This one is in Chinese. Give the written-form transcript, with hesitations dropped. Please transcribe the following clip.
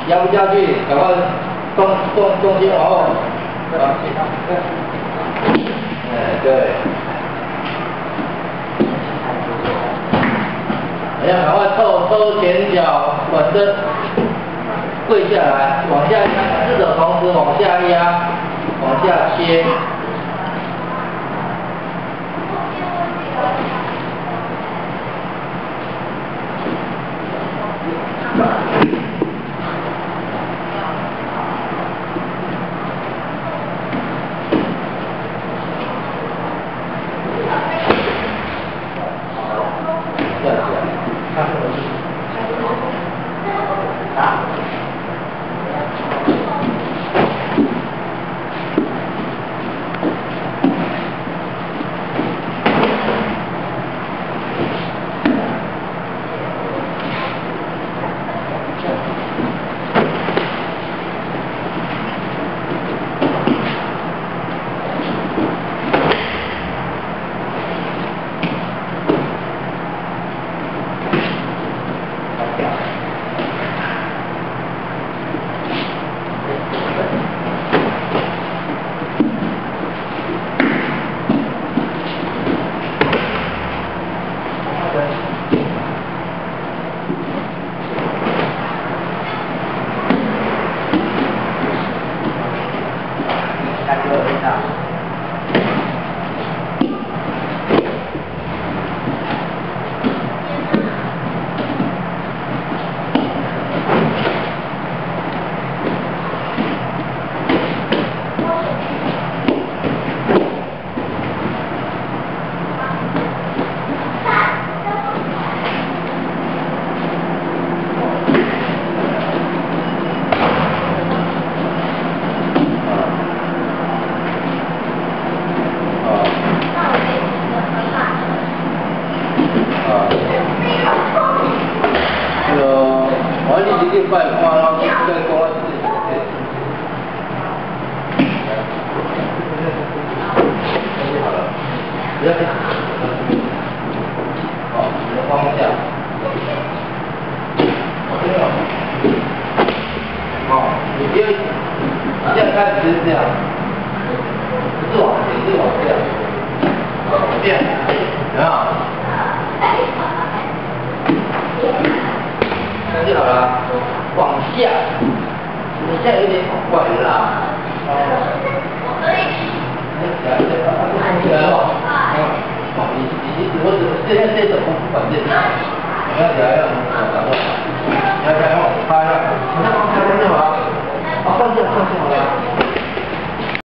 压不下去，赶快重心往后。哎，对。你要赶快抽前脚，转身跪下来，往下压，四手同时往下压，往下切。就快花了，再多一点。好了，不要好，你的方向。好，你现在开始是这样，不是往前，是往这样。变，有没有？这样就好了。往下，你现在有点跑快了啦。起来了。好，你我只现在这手不管这里，你要起来让我打断，你要起来让我。